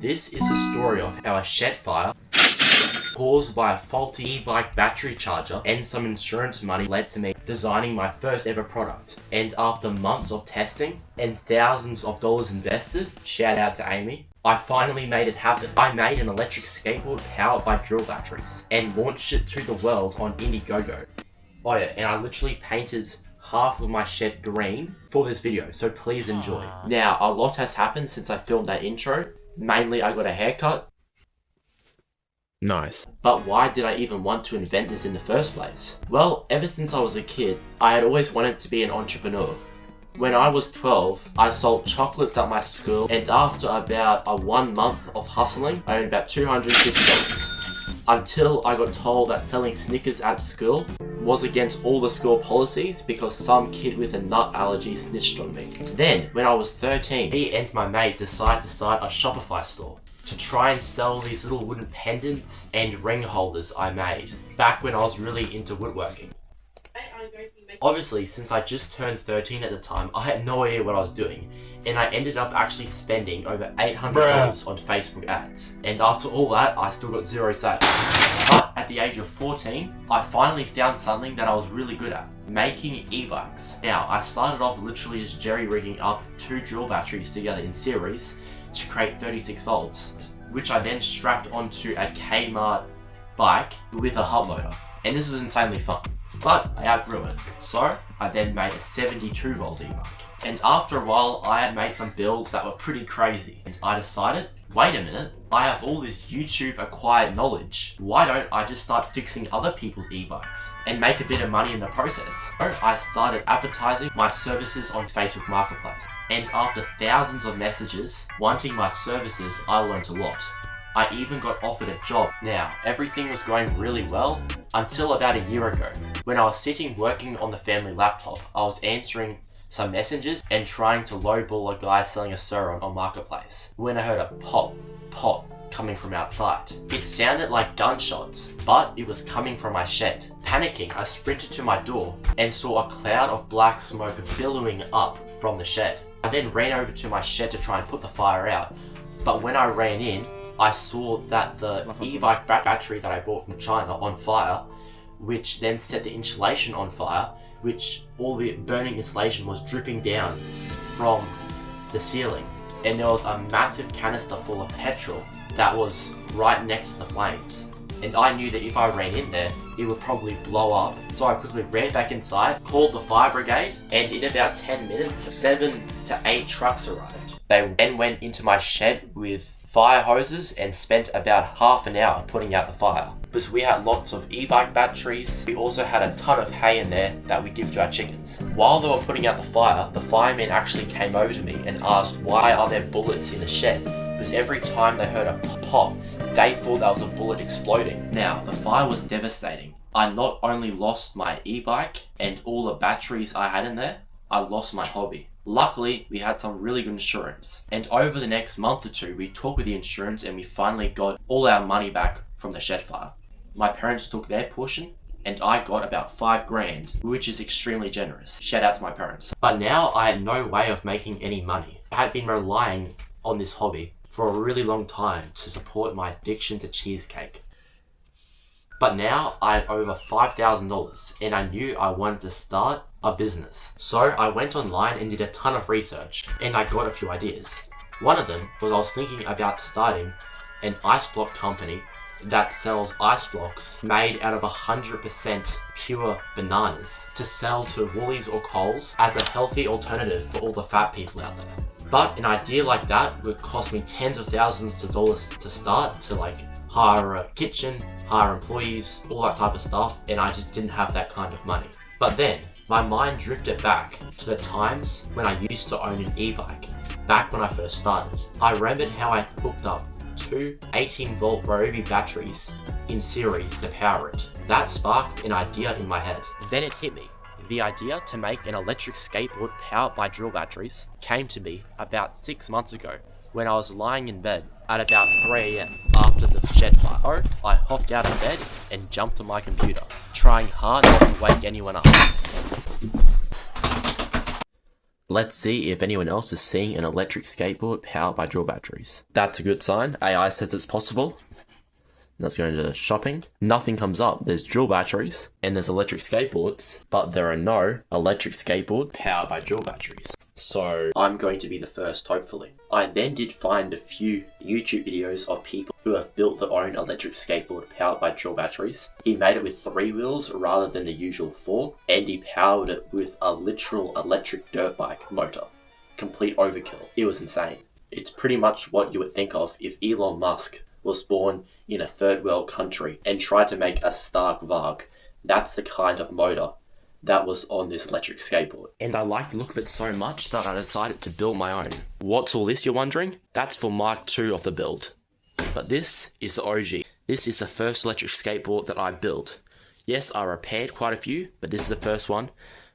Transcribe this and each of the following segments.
This is a story of how a shed fire caused by a faulty e-bike battery charger and some insurance money led to me designing my first ever product. And after months of testing and thousands of dollars invested, shout out to Amy, I finally made it happen. I made an electric skateboard powered by drill batteries and launched it to the world on Indiegogo. Oh yeah, and I literally painted half of my shed green for this video, so please enjoy. Now, a lot has happened since I filmed that intro. Mainly, I got a haircut. Nice. But why did I even want to invent this in the first place? Well, ever since I was a kid, I had always wanted to be an entrepreneur. When I was 12, I sold chocolates at my school, and after about a 1 month of hustling, I earned about $250. Until I got told that selling Snickers at school was against all the school policies because some kid with a nut allergy snitched on me. Then, when I was 13, me and my mate decided to start a Shopify store to try and sell these little wooden pendants and ring holders I made back when I was really into woodworking. Obviously, since I just turned 13 at the time, I had no idea what I was doing, and I ended up actually spending over $800 on Facebook ads. And after all that, I still got 0 sales. But at the age of 14, I finally found something that I was really good at, making e-bikes. Now, I started off literally just jerry-rigging up 2 drill batteries together in series to create 36 volts, which I then strapped onto a Kmart bike with a hub motor. And this is insanely fun. But I outgrew it, so I then made a 72 volt e-bike. And after a while, I had made some builds that were pretty crazy, and I decided, wait a minute, I have all this YouTube acquired knowledge. Why don't I just start fixing other people's e-bikes and make a bit of money in the process? So I started advertising my services on Facebook Marketplace. And after thousands of messages wanting my services, I learned a lot. I even got offered a job. Now, everything was going really well until about a year ago. When I was sitting working on the family laptop, I was answering some messages and trying to lowball a guy selling a server on Marketplace, when I heard a pop coming from outside. It sounded like gunshots, but it was coming from my shed. Panicking, I sprinted to my door and saw a cloud of black smoke billowing up from the shed. I then ran over to my shed to try and put the fire out, but when I ran in, I saw that the e-bike battery that I bought from China on fire, which then set the insulation on fire, which all the burning insulation was dripping down from the ceiling. And there was a massive canister full of petrol that was right next to the flames. And I knew that if I ran in there, it would probably blow up. So I quickly ran back inside, called the fire brigade, and in about 10 minutes, 7 to 8 trucks arrived. They then went into my shed with fire hoses and spent about half an hour putting out the fire. Because we had lots of e-bike batteries, we also had a ton of hay in there that we give to our chickens. While they were putting out the fire, the firemen actually came over to me and asked, why are there bullets in the shed? Because every time they heard a pop, they thought that was a bullet exploding. Now, the fire was devastating. I not only lost my e-bike and all the batteries I had in there, I lost my hobby. Luckily, we had some really good insurance. And over the next month or two, we talked with the insurance and we finally got all our money back from the shed fire. My parents took their portion and I got about $5,000, which is extremely generous. Shout out to my parents. But now I had no way of making any money. I had been relying on this hobby for a really long time to support my addiction to cheesecake. But now I had over $5,000 and I knew I wanted to start a business. So I went online and did a ton of research and I got a few ideas. One of them was I was thinking about starting an ice block company that sells ice blocks made out of 100% pure bananas to sell to Woolies or Coles as a healthy alternative for all the fat people out there. But an idea like that would cost me tens of thousands of dollars to start, to like hire a kitchen, hire employees, all that type of stuff, and I just didn't have that kind of money. But then my mind drifted back to the times when I used to own an e-bike, back when I first started. I remembered how I hooked up 2 18-volt Ryobi batteries in series to power it. That sparked an idea in my head. Then it hit me. The idea to make an electric skateboard powered by drill batteries came to me about 6 months ago when I was lying in bed at about 3 AM after the shed fire. So I hopped out of bed and jumped on my computer, trying hard not to wake anyone up. Let's see if anyone else is seeing an electric skateboard powered by drill batteries. That's a good sign. AI says it's possible. Let's go into shopping. Nothing comes up. There's drill batteries and there's electric skateboards, but there are no electric skateboard powered by drill batteries. So I'm going to be the first, hopefully. I then did find a few YouTube videos of people who have built their own electric skateboard powered by drill batteries. He made it with 3 wheels rather than the usual 4, and he powered it with a literal electric dirt bike motor. Complete overkill. It was insane. It's pretty much what you would think of if Elon Musk was born in a third world country and tried to make a Stark Varg. That's the kind of motor that was on this electric skateboard. And I like the look of it so much that I decided to build my own. What's all this, you're wondering? That's for Mark II of the build. But this is the OG. This is the first electric skateboard that I built. Yes, I repaired quite a few, but this is the first one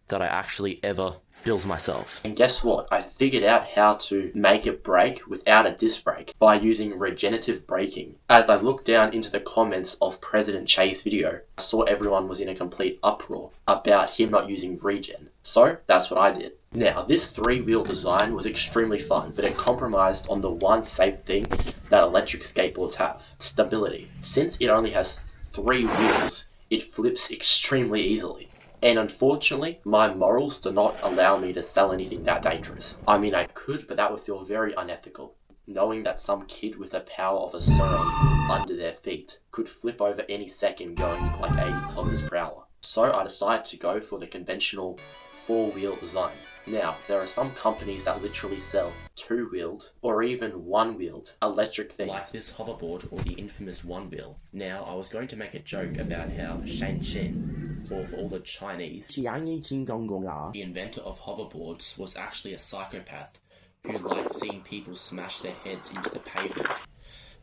that I actually ever built myself. And guess what? I figured out how to make it brake without a disc brake by using regenerative braking. As I looked down into the comments of President Che's video, I saw everyone was in a complete uproar about him not using regen. So that's what I did. Now, this 3-wheel design was extremely fun, but it compromised on the one safe thing that electric skateboards have: stability. Since it only has 3 wheels, it flips extremely easily. And unfortunately, my morals do not allow me to sell anything that dangerous. I mean, I could, but that would feel very unethical. Knowing that some kid with the power of a Sauron under their feet could flip over any second going like 80 kilometers per hour. So I decided to go for the conventional 4-wheel design. Now, there are some companies that literally sell 2-wheeled or even 1-wheeled electric things, like this hoverboard or the infamous 1-wheel. Now, I was going to make a joke about how Shang Xin, or for all the Chinese, the inventor of hoverboards, was actually a psychopath who liked seeing people smash their heads into the pavement.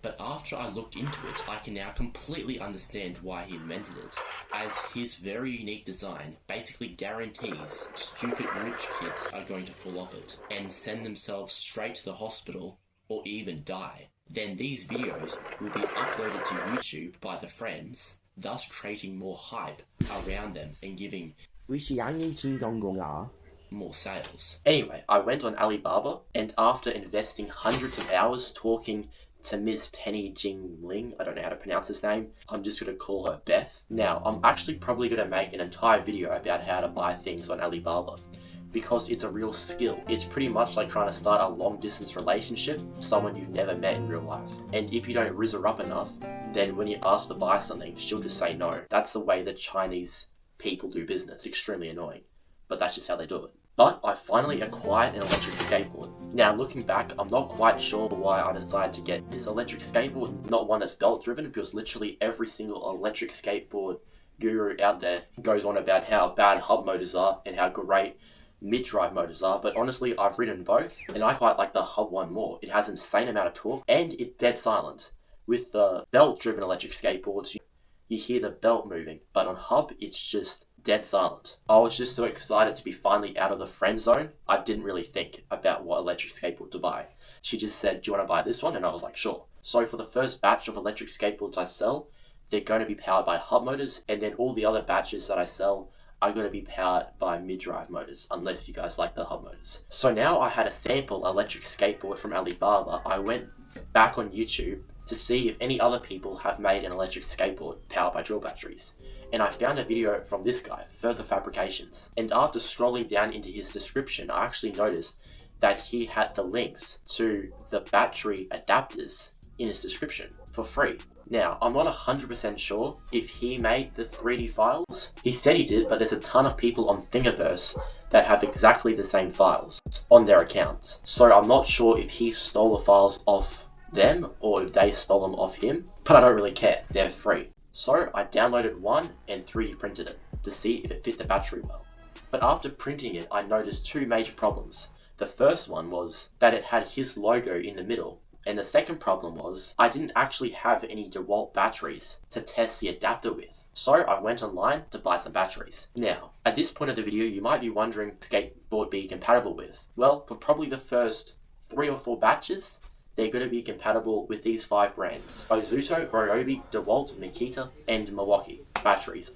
But after I looked into it, I can now completely understand why he invented it, as his very unique design basically guarantees stupid rich kids are going to fall off it and send themselves straight to the hospital or even die. Then these videos will be uploaded to YouTube by the friends, thus creating more hype around them and giving more sales. Anyway, I went on Alibaba, and after investing hundreds of hours talking to Ms. Penny Jing Ling, I don't know how to pronounce his name, I'm just going to call her Beth. Now, I'm actually probably going to make an entire video about how to buy things on Alibaba, because it's a real skill. It's pretty much like trying to start a long distance relationship with someone you've never met in real life. And if you don't rizz her up enough, then when you ask to buy something, she'll just say no. That's the way the Chinese people do business. Extremely annoying, but that's just how they do it. But I finally acquired an electric skateboard. Now, looking back, I'm not quite sure why I decided to get this electric skateboard, not one that's belt driven, because literally every single electric skateboard guru out there goes on about how bad hub motors are and how great mid-drive motors are, but honestly, I've ridden both, and I quite like the hub one more. It has an insane amount of torque, and it's dead silent. With the belt-driven electric skateboards, you hear the belt moving, but on hub, it's just dead silent. I was just so excited to be finally out of the friend zone, I didn't really think about what electric skateboard to buy. She just said, "Do you want to buy this one?" And I was like, sure. So for the first batch of electric skateboards I sell, they're going to be powered by hub motors, and then all the other batches that I sell are going to be powered by mid-drive motors, unless you guys like the hub motors. So now I had a sample electric skateboard from Alibaba. I went back on YouTube to see if any other people have made an electric skateboard powered by drill batteries. And I found a video from this guy, Further Fabrications. And after scrolling down into his description, I actually noticed that he had the links to the battery adapters in his description for free. Now, I'm not 100% sure if he made the 3D files. He said he did, but there's a ton of people on Thingiverse that have exactly the same files on their accounts. So I'm not sure if he stole the files off them or if they stole them off him, but I don't really care, they're free. So I downloaded one and 3D printed it to see if it fit the battery well. But after printing it, I noticed 2 major problems. The first one was that it had his logo in the middle, and the second problem was I didn't actually have any DeWalt batteries to test the adapter with. So I went online to buy some batteries. Now, at this point of the video, you might be wondering what skateboard be compatible with. Well, for probably the first 3 or 4 batches, they're going to be compatible with these 5 brands: Ozuto, Ryobi, DeWalt, Nikita, and Milwaukee batteries.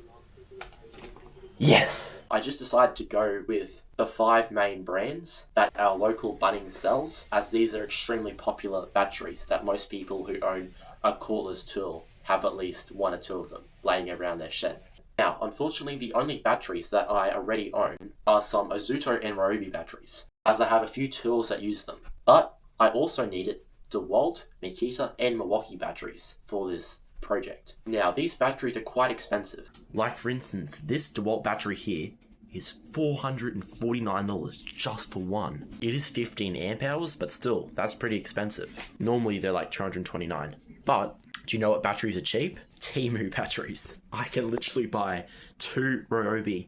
Yes! I just decided to go with the 5 main brands that our local Bunnings sells, as these are extremely popular batteries that most people who own a cordless tool have at least 1 or 2 of them laying around their shed. Now, unfortunately, the only batteries that I already own are some Ozuto and Ryobi batteries, as I have a few tools that use them. But I also needed DeWalt, Makita, and Milwaukee batteries for this project. Now, these batteries are quite expensive. Like for instance, this DeWalt battery here is $449 just for one. It is 15 amp hours, but still, that's pretty expensive. Normally they're like $229. But do you know what batteries are cheap? Temu batteries. I can literally buy 2 Ryobi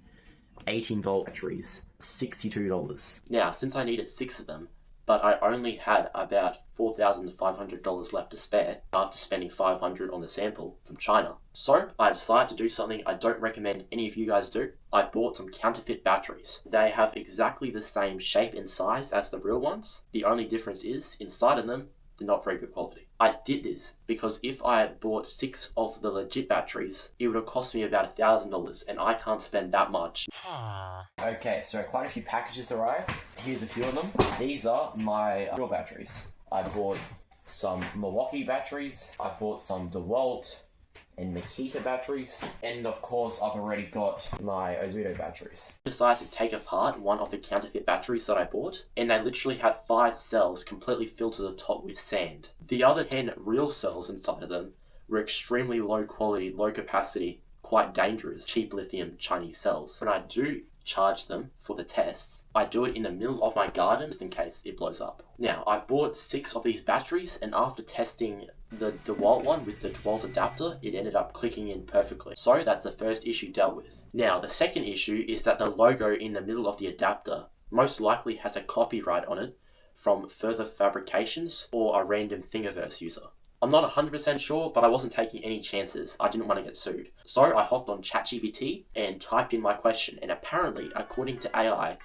18-volt batteries, $62. Now, since I needed 6 of them, but I only had about $4,500 left to spare after spending $500 on the sample from China. So I decided to do something I don't recommend any of you guys do. I bought some counterfeit batteries. They have exactly the same shape and size as the real ones. The only difference is inside of them, they're not very good quality. I did this because if I had bought 6 of the legit batteries, it would have cost me about $1,000, and I can't spend that much. Okay, so quite a few packages arrived. Here's a few of them. These are my real batteries. I bought some Milwaukee batteries, I bought some DeWalt and Makita batteries, and of course I've already got my Ozuto batteries. I decided to take apart one of the counterfeit batteries that I bought, and they literally had 5 cells completely filled to the top with sand. The other 10 real cells inside of them were extremely low quality, low capacity, quite dangerous, cheap lithium Chinese cells. When I do charge them for the tests, I do it in the middle of my garden just in case it blows up. Now, I bought 6 of these batteries, and after testing the DeWalt one with the DeWalt adapter, it ended up clicking in perfectly. So that's the first issue dealt with. Now, the second issue is that the logo in the middle of the adapter most likely has a copyright on it from Further Fabrications or a random Thingiverse user. I'm not 100% sure, but I wasn't taking any chances. I didn't want to get sued. So I hopped on ChatGPT and typed in my question, and apparently, according to AI,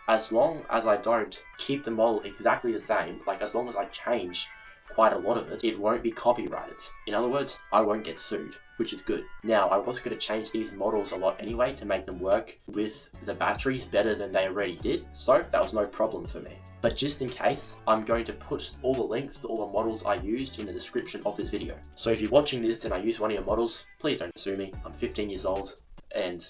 as long as I don't keep the model exactly the same, like as long as I change quite a lot of it, it won't be copyrighted. In other words, I won't get sued, which is good. Now, I was going to change these models a lot anyway to make them work with the batteries better than they already did, so that was no problem for me. But just in case, I'm going to put all the links to all the models I used in the description of this video. So if you're watching this and I use one of your models, please don't sue me. I'm 15 years old and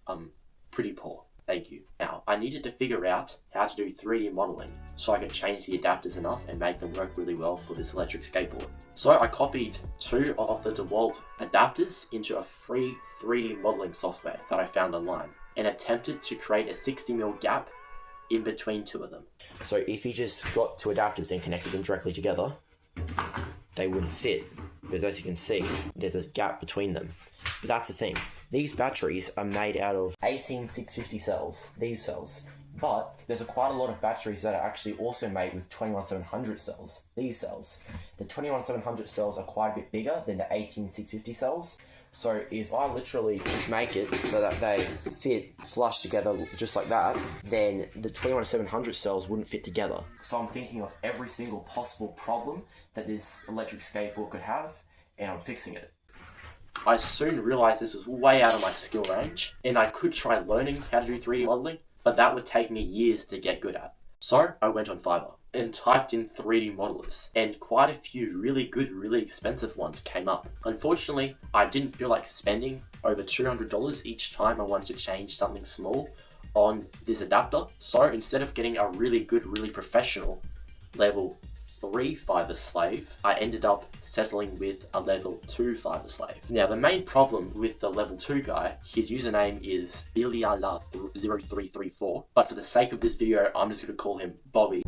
I'm pretty poor. Thank you. Now, I needed to figure out how to do 3D modeling so I could change the adapters enough and make them work really well for this electric skateboard. So I copied 2 of the DeWalt adapters into a free 3D modeling software that I found online and attempted to create a 60mm gap in between 2 of them. So if you just got 2 adapters and connected them directly together, they wouldn't fit, because as you can see, there's a gap between them. But that's the thing, these batteries are made out of 18650 cells, these cells. But there's quite a lot of batteries that are actually also made with 21700 cells, these cells. The 21700 cells are quite a bit bigger than the 18650 cells. So if I literally just make it so that they fit flush together just like that, then the 21700 cells wouldn't fit together. So I'm thinking of every single possible problem that this electric skateboard could have, and I'm fixing it. I soon realized this was way out of my skill range, and I could try learning how to do 3D modeling, but that would take me years to get good at. So I went on Fiverr and typed in 3D modelers, and quite a few really good, really expensive ones came up. Unfortunately, I didn't feel like spending over $200 each time I wanted to change something small on this adapter. So instead of getting a really good, really professional level 3 Fiverr slave, I ended up settling with a level 2 Fiverr slave. Now, the main problem with the level 2 guy, his username is Biliala0334, but for the sake of this video, I'm just going to call him Bobby,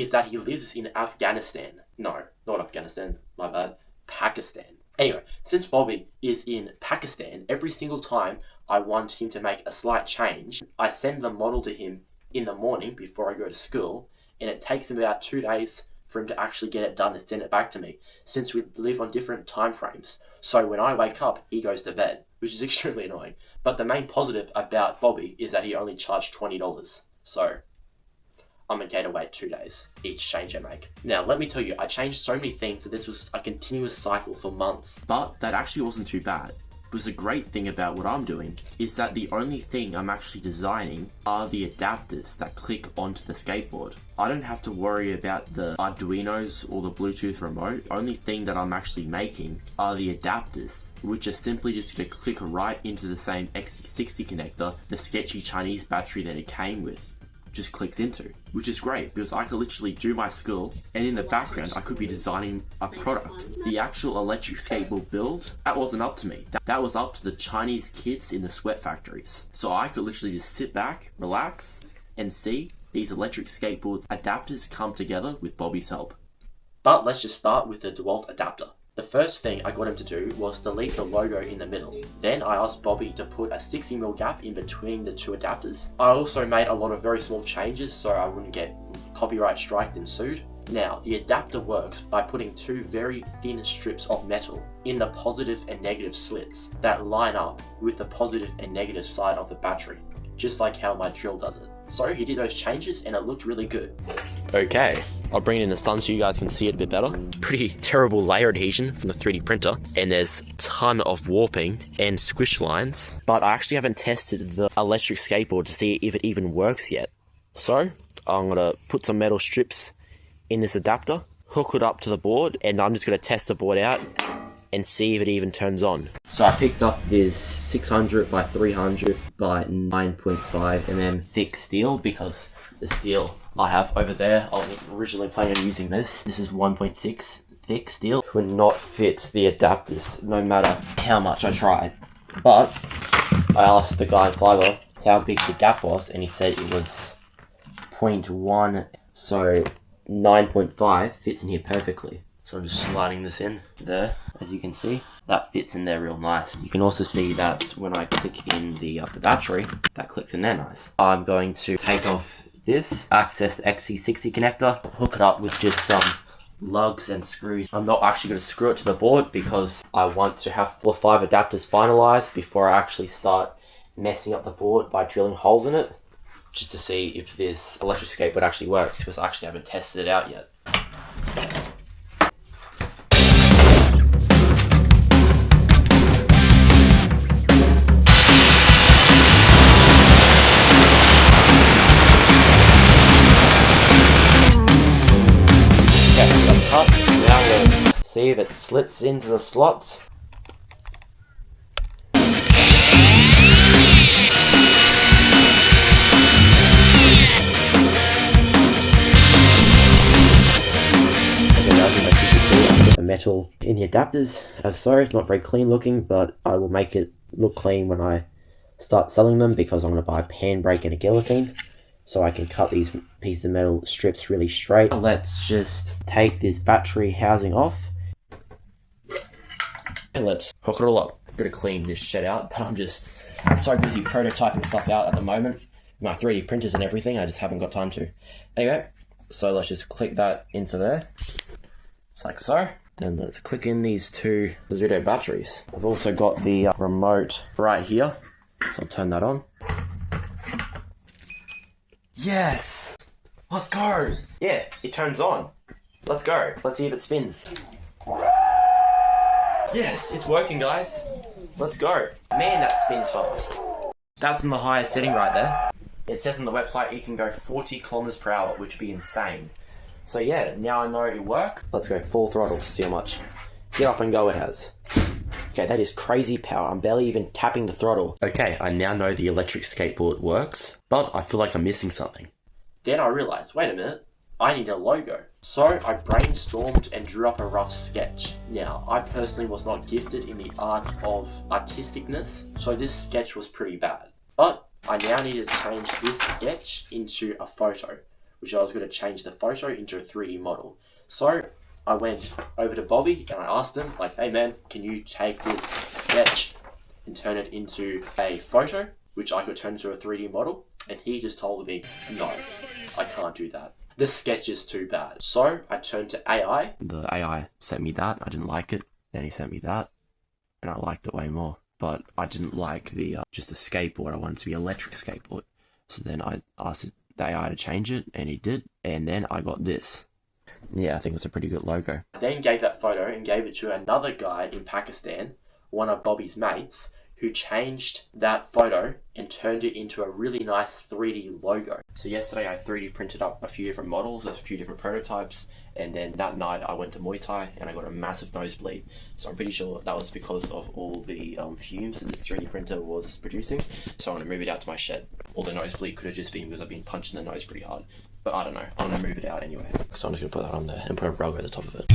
is that he lives in Afghanistan. No, not Afghanistan, my bad, Pakistan. Anyway, since Bobby is in Pakistan, every single time I want him to make a slight change, I send the model to him in the morning before I go to school, and it takes him about 2 days for him to actually get it done and send it back to me, since we live on different time frames. So when I wake up, he goes to bed, which is extremely annoying. But the main positive about Bobby is that he only charged $20. So I'm okay to wait 2 days each change I make. Now, let me tell you, I changed so many things that this was a continuous cycle for months. But that actually wasn't too bad. Because the great thing about what I'm doing is that the only thing I'm actually designing are the adapters that click onto the skateboard. I don't have to worry about the Arduinos or the Bluetooth remote. Only thing that I'm actually making are the adapters, which are simply just going to click right into the same XC60 connector the sketchy Chinese battery that it came with just clicks into, which is great because I could literally do my school and in the background I could be designing a product. The actual electric skateboard build, that wasn't up to me. That was up to the Chinese kids in the sweat factories. So I could literally just sit back, relax, and see these electric skateboard adapters come together with Bobby's help. But let's just start with the DeWalt adapter. The first thing I got him to do was delete the logo in the middle. Then I asked Bobby to put a 60mm gap in between the two adapters. I also made a lot of very small changes so I wouldn't get copyright striked and sued. Now, the adapter works by putting two very thin strips of metal in the positive and negative slits that line up with the positive and negative side of the battery, just like how my drill does it. So he did those changes and it looked really good. Okay, I'll bring it in the sun so you guys can see it a bit better. Pretty terrible layer adhesion from the 3D printer, and there's a ton of warping and squish lines, but I actually haven't tested the electric skateboard to see if it even works yet. So I'm gonna put some metal strips in this adapter, hook it up to the board, and I'm just gonna test the board out and see if it even turns on. So I picked up this 600 by 300 by 9.5mm thick steel because the steel I have over there, I was originally planning on using this. This is 1.6 thick steel. It would not fit the adapters no matter how much I tried. But I asked the guy in Fiverr how big the gap was and he said it was 0.1, so 9.5 fits in here perfectly. So I'm just sliding this in there, as you can see. That fits in there real nice. You can also see that when I click in the battery, that clicks in there nice. I'm going to take off this, access the XC60 connector, hook it up with just some lugs and screws. I'm not actually going to screw it to the board because I want to have 4 or 5 adapters finalized before I actually start messing up the board by drilling holes in it, just to see if this electric skateboard actually works, because I actually haven't tested it out yet. Now let's see if it slits into the slots. The metal in the adapters, as so it's not very clean looking, but I will make it look clean when I start selling them because I'm going to buy a pan brake and a guillotine, so I can cut these pieces of metal strips really straight. Let's just take this battery housing off. And let's hook it all up. I'm gonna clean this shed out, but I'm just so busy prototyping stuff out at the moment. My 3D printers and everything, I just haven't got time to. Anyway, so let's just click that into there. Just like so. Then let's click in these two Bozzuto batteries. I've also got the remote right here, so I'll turn that on. Yes! Let's go! Yeah, it turns on. Let's go. Let's see if it spins. Yes, it's working, guys. Let's go. Man, that spins fast. That's in the highest setting right there. It says on the website you can go 40 kilometers per hour, which would be insane. So yeah, now I know it works. Let's go full throttle to see how much get up and go it has. Okay, that is crazy power. I'm barely even tapping the throttle. Okay, I now know the electric skateboard works, but I feel like I'm missing something. Then I realized, wait a minute, I need a logo. So I brainstormed and drew up a rough sketch. Now, I personally was not gifted in the art of artisticness, so this sketch was pretty bad. But I now needed to change this sketch into a photo, which I was going to change the photo into a 3D model. So I went over to Bobby and I asked him, like, hey man, can you take this sketch and turn it into a photo, which I could turn into a 3D model? And he just told me, no, I can't do that. This sketch is too bad. So I turned to AI. The AI sent me that. I didn't like it. Then he sent me that. And I liked it way more. But I didn't like the just a skateboard. I wanted it to be an electric skateboard. So then I asked the AI to change it, and he did. And then I got this. Yeah, I think it's a pretty good logo. I then gave that photo and gave it to another guy in Pakistan one of Bobby's mates who changed that photo and turned it into a really nice 3D logo. So yesterday I 3D printed up a few different models, a few different prototypes, and then that night I went to Muay Thai and I got a massive nosebleed. So I'm pretty sure that was because of all the fumes that this 3D printer was producing. So I'm going to move it out to my shed. Or the nosebleed could have just been because I've been punched in the nose pretty hard. But I don't know, I'm going to move it out anyway. So I'm just going to put that on there and put a rug over the top of it.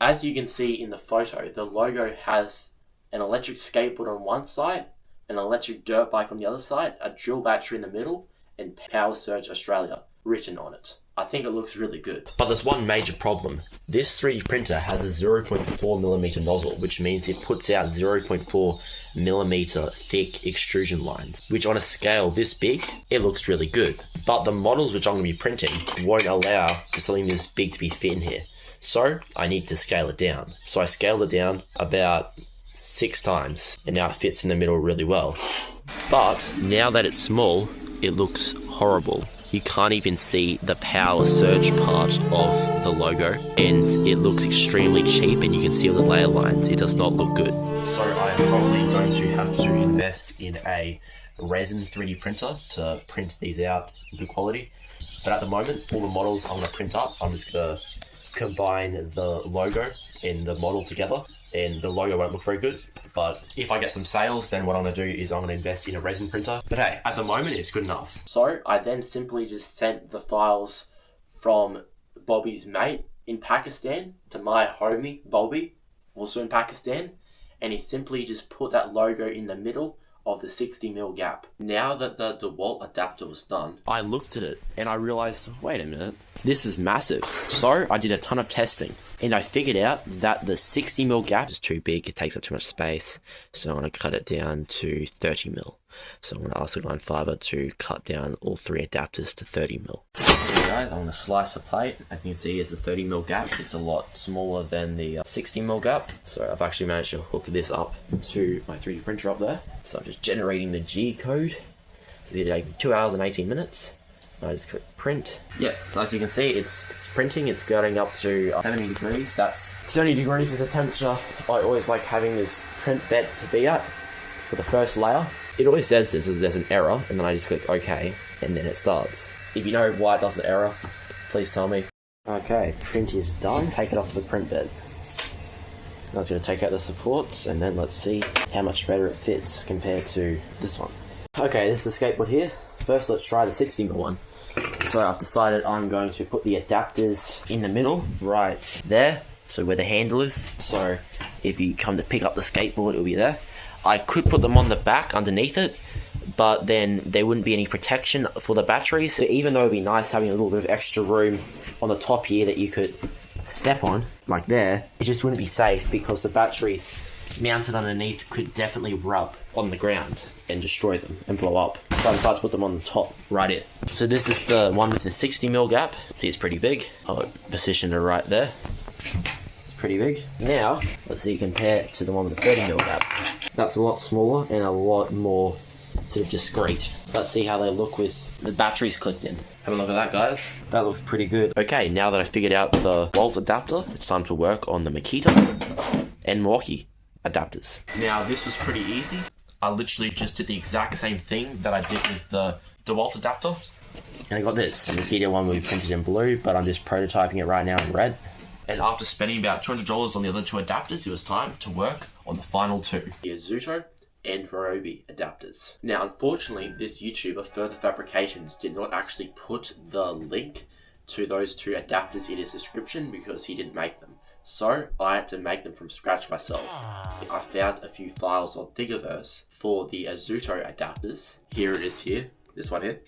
As you can see in the photo, the logo has an electric skateboard on one side, an electric dirt bike on the other side, a drill battery in the middle, and Power Surge Australia written on it. I think it looks really good. But there's one major problem. This 3D printer has a 0.4mm nozzle, which means it puts out 0.4mm thick extrusion lines, which on a scale this big, it looks really good. But the models which I'm going to be printing won't allow for something this big to be fit in here. So I need to scale it down. So I scaled it down about 6 times, and now it fits in the middle really well. But now that it's small, it looks horrible. You can't even see the Power Surge part of the logo, and it looks extremely cheap, and you can see all the layer lines. It does not look good. So I'm probably going to have to invest in a resin 3D printer to print these out in good quality. But at the moment, all the models I'm going to print up, I'm just going to combine the logo and the model together, and the logo won't look very good. But if I get some sales, then what I'm going to do is I'm going to invest in a resin printer. But hey, at the moment it's good enough. So I then simply just sent the files from Bobby's mate in Pakistan to my homie Bobby, also in Pakistan, and he simply just put that logo in the middle of the 60mm gap. Now that the DeWalt adapter was done, I looked at it and I realized, wait a minute, this is massive. So I did a ton of testing and I figured out that the 60mm gap is too big, it takes up too much space. So I'm going to cut it down to 30mm. So I'm going to ask the Line Fiber to cut down all 3 adapters to 30mm. Okay guys, I'm going to slice the plate. As you can see, it's a 30mm gap. It's a lot smaller than the 60mm gap. So I've actually managed to hook this up to my 3D printer up there. So I'm just generating the G code. So it'll take me 2 hours and 18 minutes. I just click print. Yeah, so as you can see, it's printing. It's going up to 70 degrees. That's 70 degrees is the temperature I always like having this print bed to be at for the first layer. It always says this as there's an error, and then I just click OK, and then it starts. If you know why it does an error, please tell me. Okay, print is done. Take it off the print bed. I was going to take out the supports, and then let's see how much better it fits compared to this one. Okay, this is the skateboard here. First, let's try the 60mm one. So I've decided I'm going to put the adapters in the middle, right there, so where the handle is. So if you come to pick up the skateboard, it'll be there. I could put them on the back underneath it, but then there wouldn't be any protection for the batteries. So even though it'd be nice having a little bit of extra room on the top here that you could step on, like there, it just wouldn't be safe because the batteries mounted underneath could definitely rub on the ground and destroy them and blow up. So I decided to put them on the top right here. So this is the one with the 60mm gap. See, it's pretty big. I'll position it right there. Pretty big. Now, let's see, compare it to the one with the 30mm gap. That's a lot smaller and a lot more sort of discreet. Let's see how they look with the batteries clicked in. Have a look at that, guys. That looks pretty good. Okay, now that I figured out the Volt adapter, it's time to work on the Makita and Milwaukee adapters. Now, this was pretty easy. I literally just did the exact same thing that I did with the DeWalt adapter. And I got this. The Makita one will be printed in blue, but I'm just prototyping it right now in red. And after spending about $200 on the other 2 adapters, it was time to work on the final 2. The Azuto and Ryobi adapters. Now, unfortunately, this YouTuber, Further Fabrications, did not actually put the link to those 2 adapters in his description because he didn't make them. So, I had to make them from scratch myself. I found a few files on Thingiverse for the Azuto adapters. Here it is here, this one here.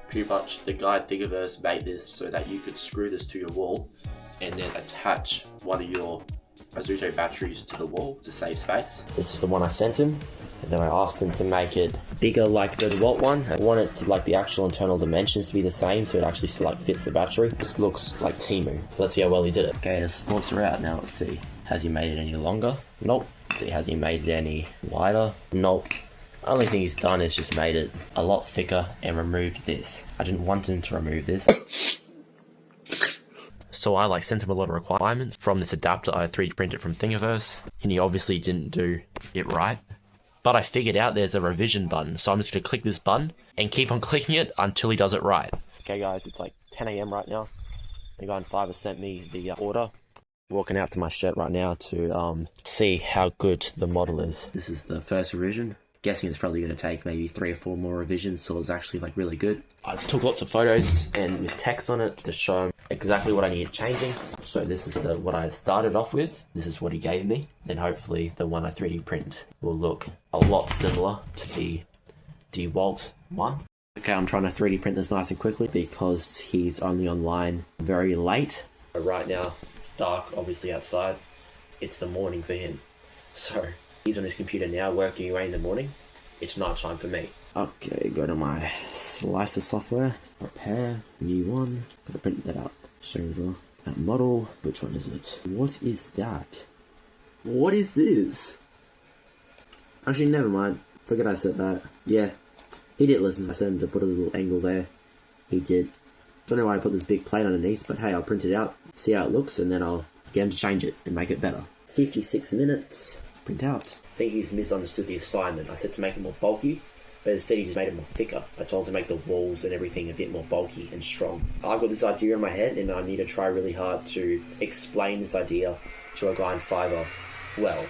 Pretty much the guy at Thingiverse made this so that you could screw this to your wall and then attach one of your Azuto batteries to the wall to save space. This is the one I sent him, and then I asked him to make it bigger like the DeWalt one. I want it to, like, the actual internal dimensions to be the same so it actually like fits the battery. This looks like Temu. Let's see how well he did it. Okay, the supports are out now. Let's see. Has he made it any longer? Nope. Let's see, has he made it any wider? Nope. Only thing he's done is just made it a lot thicker and removed this. I didn't want him to remove this. So I sent him a lot of requirements from this adapter I 3D printed from Thingiverse, and he obviously didn't do it right. But I figured out there's a revision button, so I'm just going to click this button and keep on clicking it until he does it right. Okay guys, it's 10 AM right now. The guy in Fiverr sent me the order. Walking out to my shed right now to see how good the model is. This is the first revision. Guessing it's probably going to take maybe 3 or 4 more revisions so it's actually really good. I took lots of photos and with text on it to show him exactly what I needed changing. So this is what I started off with. This is what he gave me. Then hopefully the one I 3D print will look a lot similar to the DeWalt one. Okay, I'm trying to 3D print this nice and quickly because he's only online very late. Right now it's dark obviously outside. It's the morning for him. So he's on his computer now working away in the morning. It's night time for me. Okay, go to my slicer software. Prepare, new one. Gotta print that out. Show that model. Which one is it? What is that? What is this? Actually, never mind. Forget I said that. Yeah, he did listen. I said him to put a little angle there. He did. Don't know why I put this big plate underneath, but hey, I'll print it out, see how it looks, and then I'll get him to change it and make it better. 56 minutes. Print out. I think he's misunderstood the assignment. I said to make it more bulky, but instead he just made it more thicker. I told him to make the walls and everything a bit more bulky and strong. I've got this idea in my head and I need to try really hard to explain this idea to a guy in Fiverr well.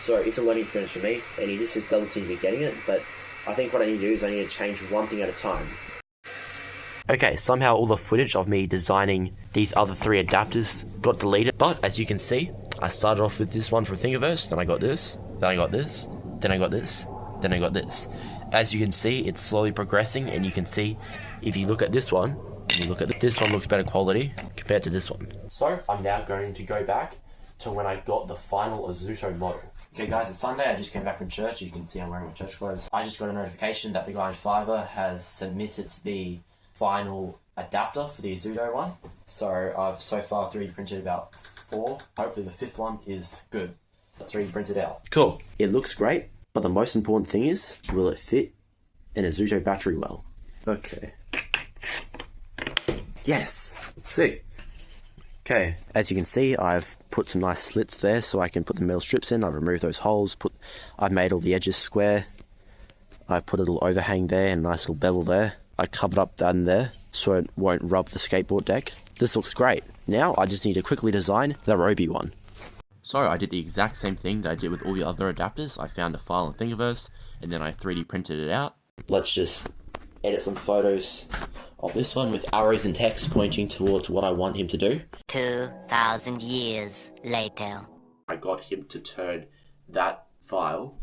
So it's a learning experience for me and he just doesn't seem to be getting it, but I think what I need to do is I need to change one thing at a time. Okay, somehow all the footage of me designing these other 3 adapters got deleted, but as you can see, I started off with this one from Thingiverse, then I got this, then I got this, then I got this, then I got this. As you can see, it's slowly progressing, and you can see, if you look at this one, and you look at this one looks better quality compared to this one. So, I'm now going to go back to when I got the final Azuto model. Okay guys, it's Sunday, I just came back from church, you can see I'm wearing my church clothes. I just got a notification that the guy in Fiverr has submitted the final adapter for the Azuto one. So I've so far 3D printed about 4. Hopefully the 5th one is good. Let's 3D print it out. Cool. It looks great, but the most important thing is, will it fit an Azuto battery well? Okay. Yes! Sick! Okay, as you can see, I've put some nice slits there so I can put the metal strips in. I've removed those holes. I've made all the edges square. I put a little overhang there and a nice little bevel there. I covered up down there so it won't rub the skateboard deck. This looks great. Now I just need to quickly design the Roby one. So I did the exact same thing that I did with all the other adapters. I found a file in Thingiverse and then I 3D printed it out. Let's just edit some photos of this one with arrows and text pointing towards what I want him to do. 2,000 years later. I got him to turn that file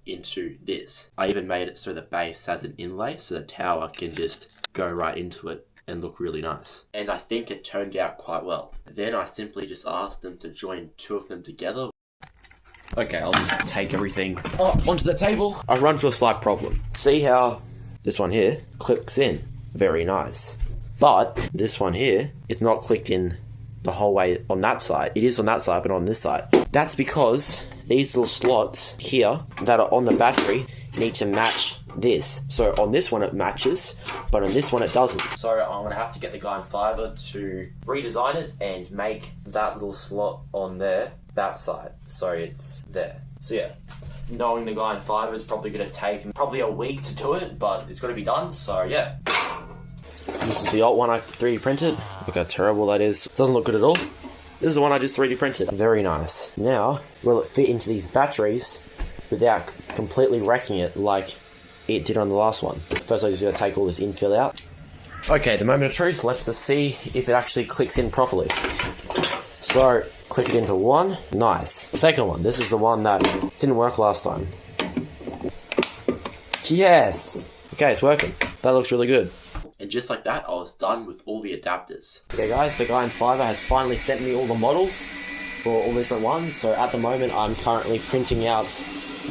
into this. I even made it so the base has an inlay so the tower can just go right into it and look really nice. And I think it turned out quite well. Then I simply just asked them to join 2 of them together. Okay, I'll just take everything onto the table. I've run into a slight problem. See how this one here clicks in? Very nice. But this one here is not clicked in the whole way on that side. It is on that side, but on this side. That's because these little slots here that are on the battery need to match this. So on this one it matches, but on this one it doesn't. So I'm gonna have to get the guy in Fiverr to redesign it and make that little slot on there, that side, so it's there. So yeah, knowing the guy in Fiverr is probably gonna take probably a week to do it, but it's gotta be done, so yeah. This is the old one I 3D printed. Look how terrible that is. It doesn't look good at all. This is the one I just 3D printed. Very nice. Now, will it fit into these batteries without completely wrecking it like it did on the last one? First, I'm just going to take all this infill out. Okay, the moment of truth. Let's just see if it actually clicks in properly. So, click it into one. Nice. Second one. This is the one that didn't work last time. Yes! Okay, it's working. That looks really good. And just like that, I was done with all the adapters. Okay guys, the guy in Fiverr has finally sent me all the models for all the different ones. So at the moment, I'm currently printing out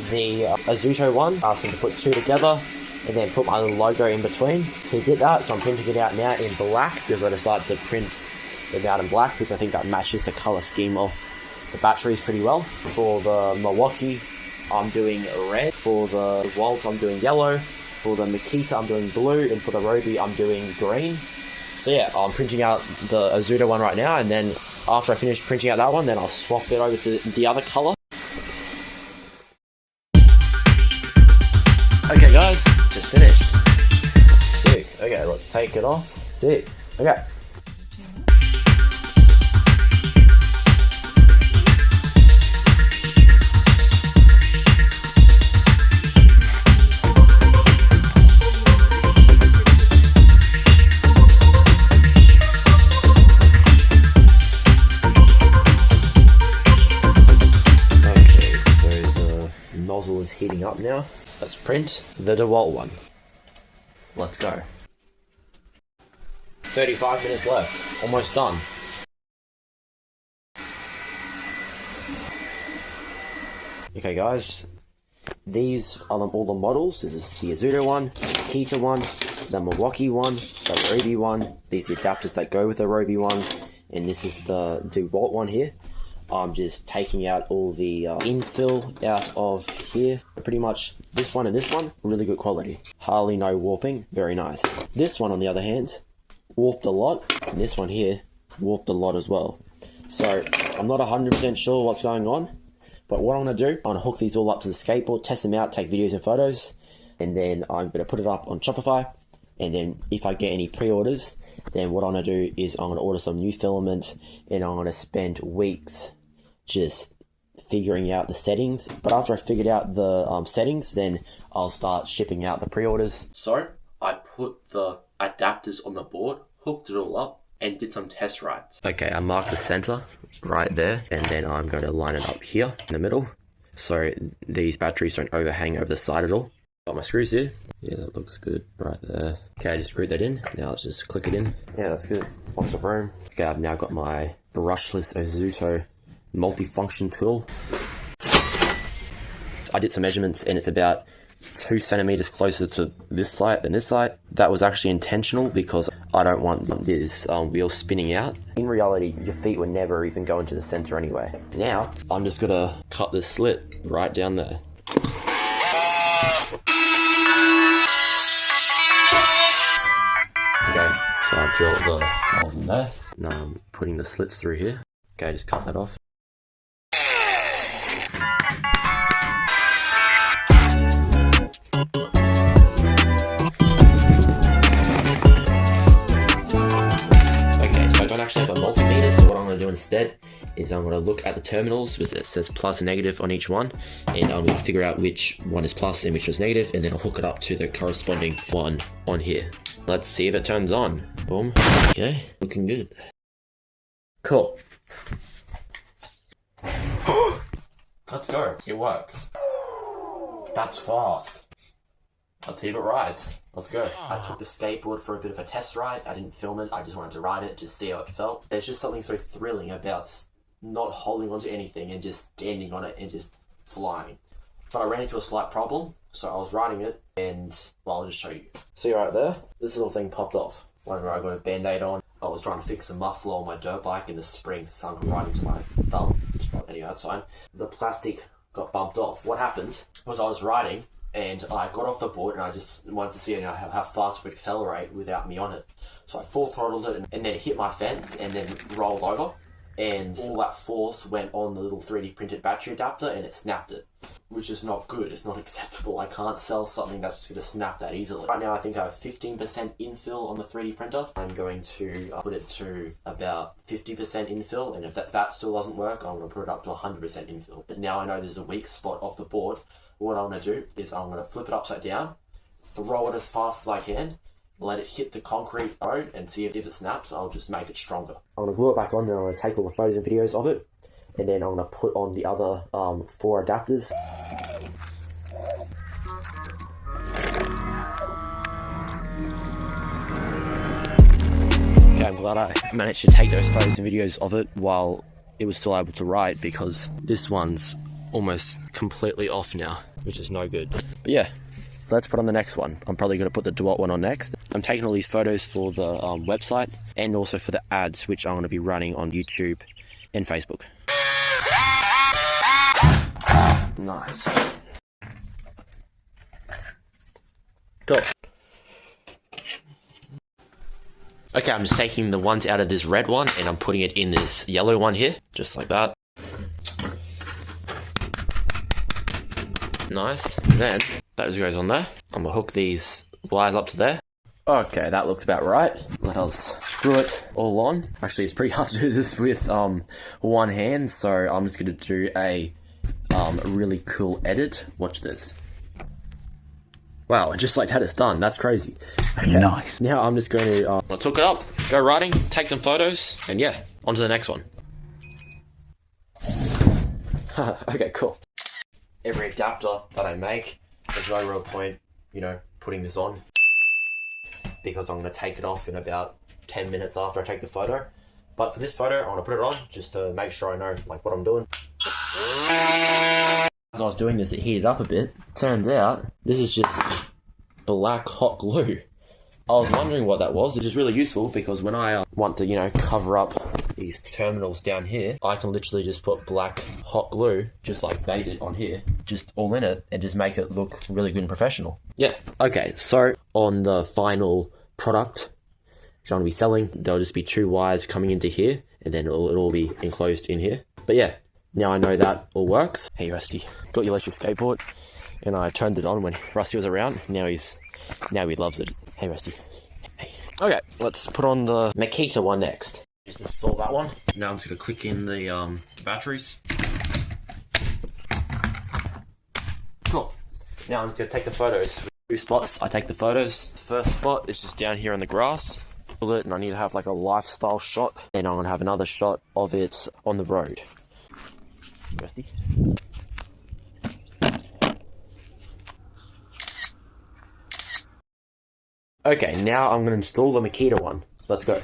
the Azuto one. I asked him to put 2 together and then put my little logo in between. He did that, so I'm printing it out now in black because I decided to print it out in black because I think that matches the color scheme of the batteries pretty well. For the Milwaukee, I'm doing red. For the Walt, I'm doing yellow. For the Makita, I'm doing blue, and for the Roby, I'm doing green. So yeah, I'm printing out the Azuto one right now, and then after I finish printing out that one, then I'll swap it over to the other colour. Okay guys, just finished. Sick. Okay, let's take it off. Sick. Okay. Nozzle is heating up now. Let's print the DeWalt one. Let's go. 35 minutes left. Almost done. Okay guys, these are all the models. This is the Azuto one, the Kita one, the Milwaukee one, the Ryobi one. These are the adapters that go with the Ryobi one. And this is the DeWalt one here. I'm just taking out all the infill out of here. Pretty much this one and this one, really good quality. Hardly no warping, very nice. This one on the other hand, warped a lot. And this one here, warped a lot as well. So I'm not 100% sure what's going on. But what I'm going to do, I'm going to hook these all up to the skateboard, test them out, take videos and photos. And then I'm going to put it up on Shopify. And then if I get any pre-orders, then what I'm going to do is I'm going to order some new filament. And I'm going to spend weeks just figuring out the settings. But after I figured out the settings, then I'll start shipping out the pre-orders. So I put the adapters on the board, hooked it all up, and did some test rides. Okay, I marked the center right there, and then I'm going to line it up here in the middle, so these batteries don't overhang over the side at all. Got my screws here. Yeah, that looks good right there. Okay, I just screwed that in. Now let's just click it in. Yeah, that's good. Lots of room. Okay, I've now got my brushless Azuto multifunction tool. I did some measurements and it's about 2 centimeters closer to this side than this side. That was actually intentional because I don't want this wheel spinning out. In reality, your feet would never even go into the center anyway. Now, I'm just gonna cut this slit right down there. Okay, so I drilled the holes in there. Now I'm putting the slits through here. Okay, just cut that off. Actually have a multimeter, so what I'm going to do instead is I'm going to look at the terminals, because it says plus and negative on each one, and I'm going to figure out which one is plus and which is negative, and then I'll hook it up to the corresponding one on here. Let's see if it turns on. Boom. Okay, looking good. Cool. Let's go. It works. That's fast. Let's see if it rides. Let's go. I took the skateboard for a bit of a test ride. I didn't film it. I just wanted to ride it, just see how it felt. There's just something so thrilling about not holding onto anything and just standing on it and just flying. But I ran into a slight problem, so I was riding it and, well, I'll just show you. See right there? This little thing popped off. Whenever I got a band-aid on, I was trying to fix a muffler on my dirt bike and the spring sunk right into my thumb. Anyway, that's fine. The plastic got bumped off. What happened was I was riding and I got off the board and I just wanted to see how fast it would accelerate without me on it. So I full throttled it and then it hit my fence and then rolled over. And all that force went on the little 3D printed battery adapter and it snapped it. Which is not good, it's not acceptable. I can't sell something that's going to snap that easily. Right now I think I have 15% infill on the 3D printer. I'm going to put it to about 50% infill, and if that still doesn't work, I'm going to put it up to 100% infill. But now I know there's a weak spot off the board. What I'm going to do is I'm going to flip it upside down, throw it as fast as I can, let it hit the concrete road and see if it snaps. I'll just make it stronger. I'm going to glue it back on and I'm going to take all the photos and videos of it, and then I'm going to put on the other 4 adapters. Okay, I'm glad I managed to take those photos and videos of it while it was still able to ride, because this one's almost completely off now, which is no good. But yeah, let's put on the next one. I'm probably going to put the DeWalt one on next. I'm taking all these photos for the website and also for the ads, which I'm going to be running on YouTube and Facebook. Nice. Cool. Okay, Okay, I'm just taking the ones out of this red one and I'm putting it in this yellow one here, just like that. Nice. Then that goes on there. I'm gonna hook these wires up to there. Okay, that looks about right. Let us screw it all on. Actually, it's pretty hard to do this with one hand, so I'm just gonna do a really cool edit. Watch this. Wow, just like that it's done. That's crazy. Okay. Nice. Now I'm just going to let's hook it up, go riding, take some photos, and yeah, on to the next one. Okay, cool. Every adapter that I make, there's no real point, you know, putting this on, because I'm going to take it off in about 10 minutes after I take the photo. But for this photo, I want to put it on just to make sure I know like what I'm doing. As I was doing this, it heated up a bit. Turns out this is just black hot glue. I was wondering what that was. It is really useful because when I want to, you know, cover up these terminals down here, I can literally just put black hot glue, just like they did on here, just all in it and just make it look really good and professional. Yeah. Okay, so on the final product which I'm going to be selling, there'll just be 2 wires coming into here and then it'll all be enclosed in here. But yeah, now I know that all works. Hey Rusty, got your electric skateboard and I turned it on when Rusty was around. Now he loves it. Hey Rusty. Hey. Okay, let's put on the Makita one next. Just install that one. Now I'm just going to click in the batteries. Cool. Now I'm just going to take the photos. 2 spots I take the photos. First spot is just down here in the grass. And I need to have like a lifestyle shot. And I'm going to have another shot of it on the road. Rusty. Okay, now I'm going to install the Makita one. Let's go. Okay,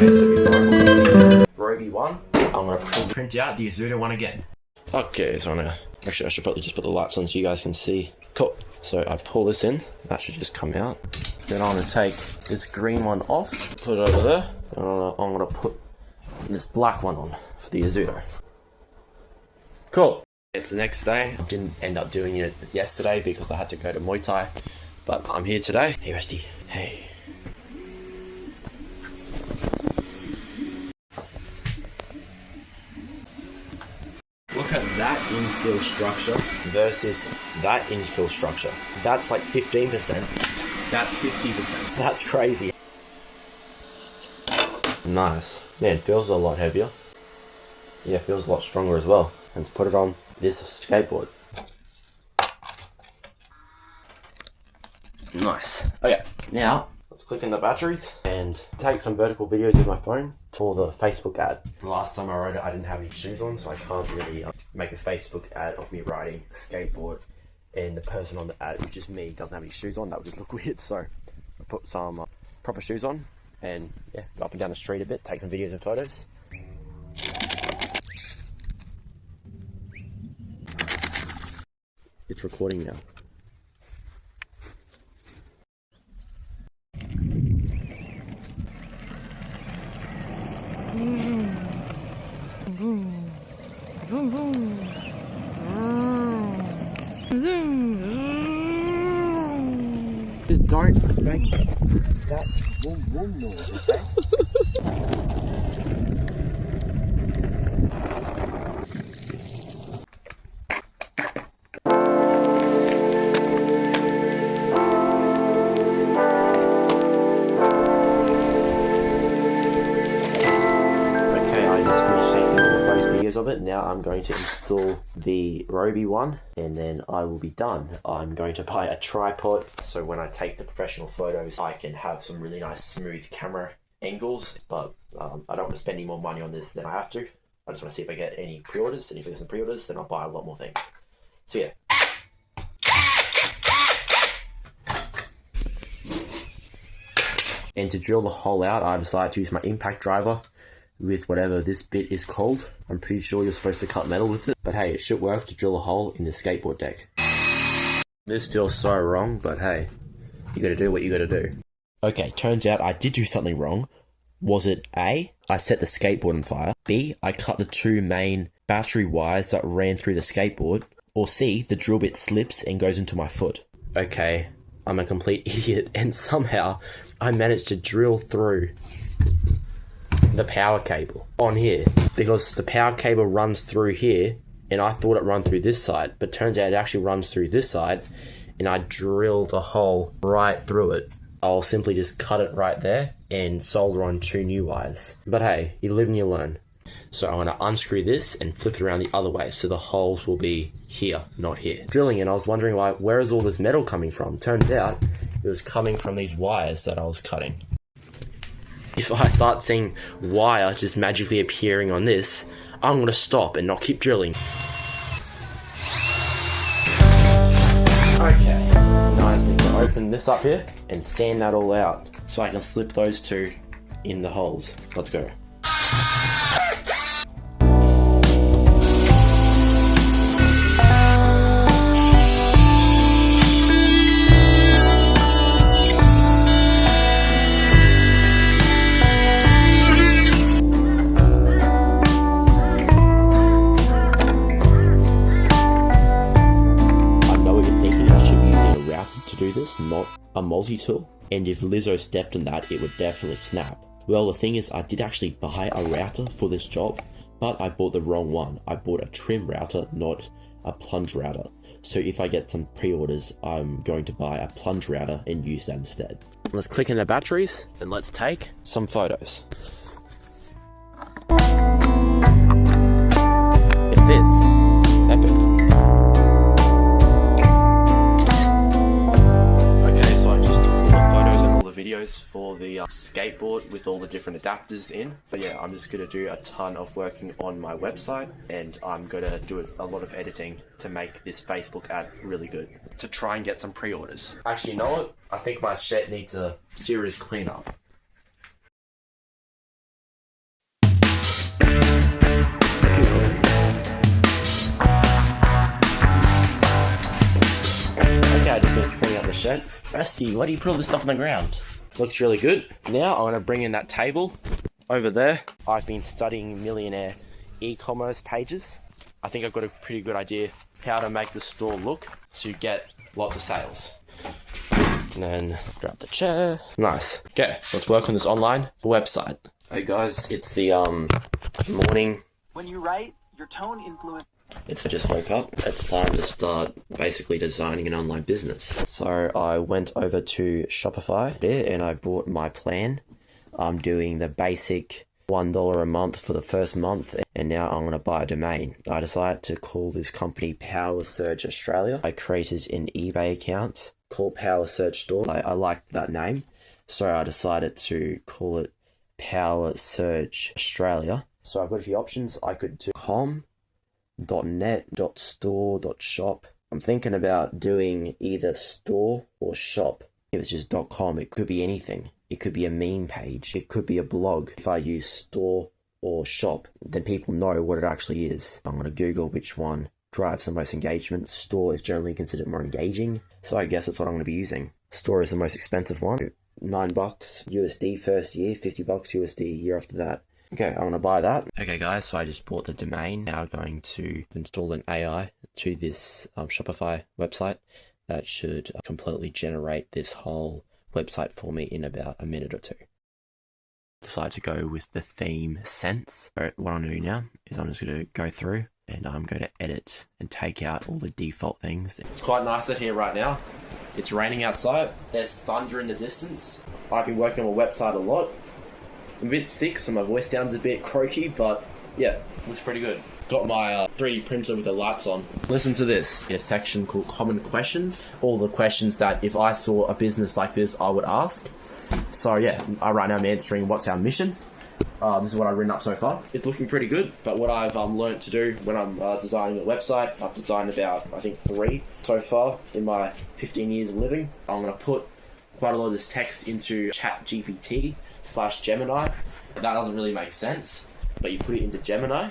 so before I hook the Roby one, I'm going to print out the Yasuda one again. Okay, so I'm going to... Actually, I should probably just put the lights on so you guys can see. Cool. So I pull this in. That should just come out. Then I'm going to take this green one off, put it over there, and I'm going to put this black one on for the Yasuda. Cool. It's the next day. I didn't end up doing it yesterday because I had to go to Muay Thai, but I'm here today. Hey Rusty. Hey. Look at that infill structure versus that infill structure. That's like 15%. That's 50%. That's crazy. Nice. Man, it feels a lot heavier. Yeah, it feels a lot stronger as well. Let's put it on this skateboard. Nice. Okay, now let's click in the batteries and take some vertical videos with my phone for the Facebook ad. The last time I rode it, I didn't have any shoes on, so I can't really make a Facebook ad of me riding a skateboard and the person on the ad, which is me, doesn't have any shoes on. That would just look weird, so I put some proper shoes on and yeah, go up and down the street a bit, take some videos and photos. It's recording now. Just don't make that vroom noise, okay? Of it. Now I'm going to install the Roby one and then I will be done. I'm going to buy a tripod so when I take the professional photos I can have some really nice smooth camera angles, but I don't want to spend any more money on this than I have to. I just want to see if I get any pre-orders, and if there's some pre-orders then I'll buy a lot more things. So yeah. And to drill the hole out I decided to use my impact driver with whatever this bit is called. I'm pretty sure you're supposed to cut metal with it, but hey, it should work to drill a hole in the skateboard deck. This feels so wrong, but hey, you gotta do what you gotta do. Okay, turns out I did do something wrong. Was it A, I set the skateboard on fire, B, I cut the two main battery wires that ran through the skateboard, or C, the drill bit slips and goes into my foot? Okay, I'm a complete idiot, and somehow I managed to drill through the power cable on here, because the power cable runs through here, and I thought it ran through this side, but turns out it actually runs through this side, and I drilled a hole right through it. I'll simply just cut it right there and solder on two new wires. But hey, you live and you learn. So I'm going to unscrew this and flip it around the other way, so the holes will be here, not here. Drilling, and I was wondering, like, where is all this metal coming from? Turns out it was coming from these wires that I was cutting. If I start seeing wire just magically appearing on this, I'm going to stop and not keep drilling. Okay, now I need to open this up here and sand that all out so I can slip those two in the holes. Let's go. Not a multi-tool, and if Lizzo stepped on that, it would definitely snap. Well, the thing is, I did actually buy a router for this job, but I bought the wrong one. I bought a trim router, not a plunge router. So if I get some pre-orders, I'm going to buy a plunge router and use that instead. Let's click in the batteries and let's take some photos. It fits. Epic. Videos for the skateboard with all the different adapters in. But yeah, I'm just going to do a ton of working on my website, and I'm going to do a lot of editing to make this Facebook ad really good, to try and get some pre-orders. Actually, you know what? I think my shed needs a serious cleanup. Okay, I just been cleaning up the shed. Rusty, why do you put all this stuff on the ground? Looks really good. Now I'm going to bring in that table over there. I've been studying millionaire e-commerce pages. I think I've got a pretty good idea how to make the store look to get lots of sales. And then grab the chair. Nice. Okay, let's work on this online website. Hey guys, it's the morning. When you write, your tone influences. It's just woke up. It's time to start basically designing an online business. So I went over to Shopify there and I bought my plan. I'm doing the basic $1 a month for the first month, and now I'm going to buy a domain. I decided to call this company Power Surge Australia. I created an eBay account called Power Surge Store. I liked that name, so I decided to call it Power Surge Australia. So I've got a few options. I could do .com, .net, .store, .shop. I'm thinking about doing either store or shop. If it's just .com, it could be anything. It could be a meme page. It could be a blog. If I use store or shop, then people know what it actually is. I'm going to Google which one drives the most engagement. Store is generally considered more engaging, so I guess that's what I'm going to be using. Store is the most expensive one. $9 USD first year, $50 USD year after that. Okay, I'm going to buy that. Okay guys, so I just bought the domain. Now I'm going to install an AI to this Shopify website that should completely generate this whole website for me in about a minute or two. Decided to go with the theme Sense. What I'm going to do now is I'm just going to go through and I'm going to edit and take out all the default things. It's quite nice out here right now. It's raining outside. There's thunder in the distance. I've been working on my website a lot. I'm a bit sick, so my voice sounds a bit croaky, but yeah, looks pretty good. Got my 3D printer with the lights on. Listen to this. In a section called Common Questions. All the questions that if I saw a business like this, I would ask. So yeah, right now I'm answering what's our mission. This is what I've written up so far. It's looking pretty good, but what I've learned to do when I'm designing a website, I've designed about, I think, 3 so far in my 15 years of living. I'm going to put quite a lot of this text into ChatGPT/Gemini. That doesn't really make sense, but you put it into Gemini,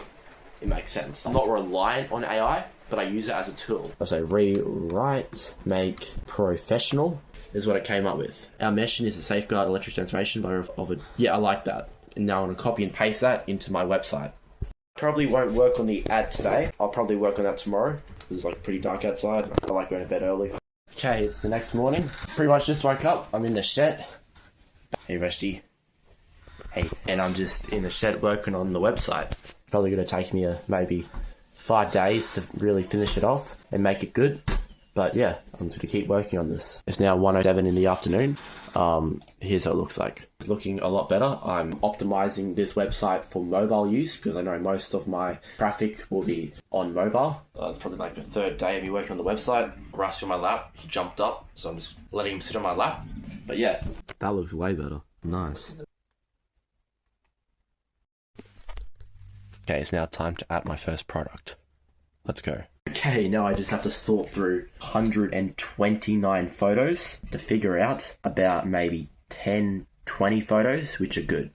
it makes sense. I'm not reliant on AI, but I use it as a tool. I say rewrite, make professional is what it came up with. Our mission is to safeguard electric transformation of it. Yeah, I like that. And now I'm going to copy and paste that into my website. Probably won't work on the ad today. I'll probably work on that tomorrow. It's like pretty dark outside. I like going to bed early. Okay, it's the next morning. Pretty much just woke up. I'm in the shed. Hey, Rusty. Hey, and I'm just in the shed working on the website. Probably going to take me maybe 5 days to really finish it off and make it good. But yeah, I'm just going to keep working on this. It's now 1:07 in the afternoon. Here's how it looks like. It's looking a lot better. I'm optimizing this website for mobile use because I know most of my traffic will be on mobile. It's probably like the third day of me working on the website. Rusty on my lap, he jumped up, so I'm just letting him sit on my lap. But yeah, that looks way better. Nice. Okay, it's now time to add my first product. Let's go. Okay, now I just have to sort through 129 photos to figure out about maybe 10, 20 photos, which are good.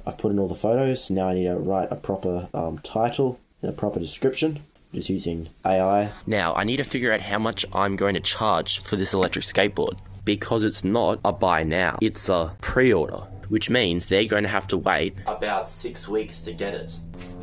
I've put in all the photos. Now I need to write a proper title and a proper description, just using AI. Now, I need to figure out how much I'm going to charge for this electric skateboard, because it's not a buy now, it's a pre-order, which means they're going to have to wait about 6 weeks to get it,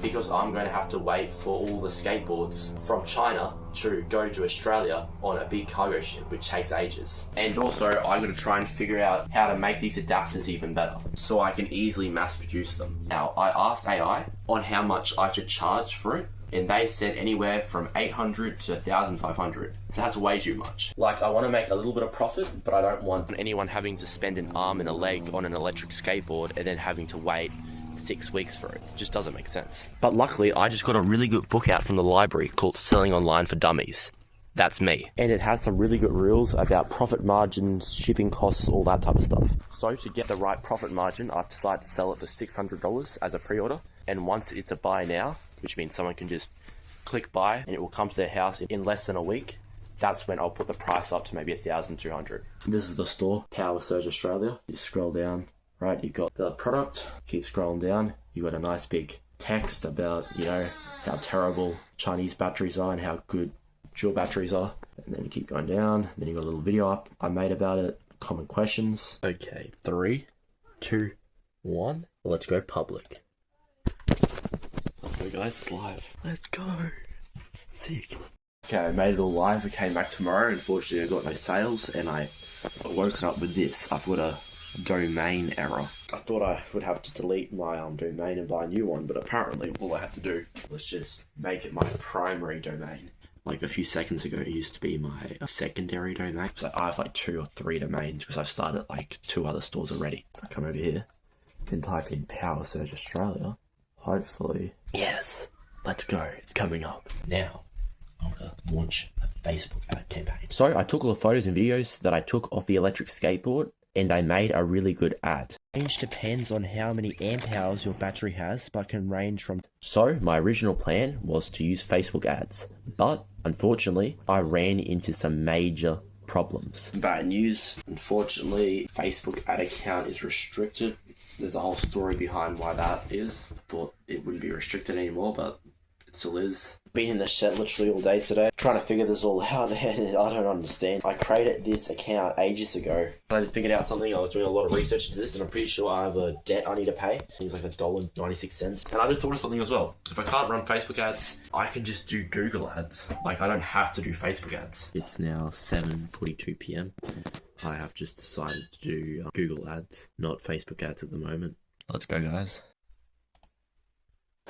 because I'm going to have to wait for all the skateboards from China to go to Australia on a big cargo ship, which takes ages. And also, I got to try and figure out how to make these adapters even better, so I can easily mass produce them. Now, I asked AI on how much I should charge for it, and they said anywhere from 800 to 1,500. That's way too much. Like, I want to make a little bit of profit, but I don't want anyone having to spend an arm and a leg on an electric skateboard and then having to wait 6 weeks for it. It just doesn't make sense. But luckily, I just got a really good book out from the library called Selling Online for Dummies. That's me. And it has some really good rules about profit margins, shipping costs, all that type of stuff. So to get the right profit margin, I've decided to sell it for $600 as a pre-order. And once it's a buy now, which means someone can just click buy and it will come to their house in less than a week, that's when I'll put the price up to maybe 1,200. This is the store, Power Surge Australia. You scroll down, right, you've got the product, keep scrolling down, you've got a nice big text about, you know, how terrible Chinese batteries are and how good your batteries are. And then you keep going down, then you've got a little video up I made about it, common questions. Okay, 3, 2, 1, let's go public. Let's go guys, it's live. Let's go. Sick. Okay, I made it all live. I came back tomorrow. Unfortunately, I got no sales, and I woken up with this. I've got a domain error. I thought I would have to delete my domain and buy a new one, but apparently all I had to do was just make it my primary domain. Like a few seconds ago, it used to be my secondary domain. So I have like 2 or 3 domains because I've started like 2 other stores already. I come over here and type in Power Surge Australia. Hopefully, yes, let's go. It's coming up now. I'm gonna launch a Facebook ad campaign. So I took all the photos and videos that I took off the electric skateboard and I made a really good ad. Range depends on how many amp hours your battery has, but can range from... So my original plan was to use Facebook ads, but unfortunately I ran into some major problems. Bad news. Unfortunately, Facebook ad account is restricted. There's a whole story behind why that is. Thought it wouldn't be restricted anymore, but it still is. Been in the shed literally all day today, trying to figure this all out, and I don't understand. I created this account ages ago. I just figured out something. I was doing a lot of research into this, and I'm pretty sure I have a debt I need to pay. I think it's like $1.96. And I just thought of something as well. If I can't run Facebook ads, I can just do Google ads. Like, I don't have to do Facebook ads. It's now 7:42 p.m. I have just decided to do Google ads, not Facebook ads at the moment. Let's go, guys.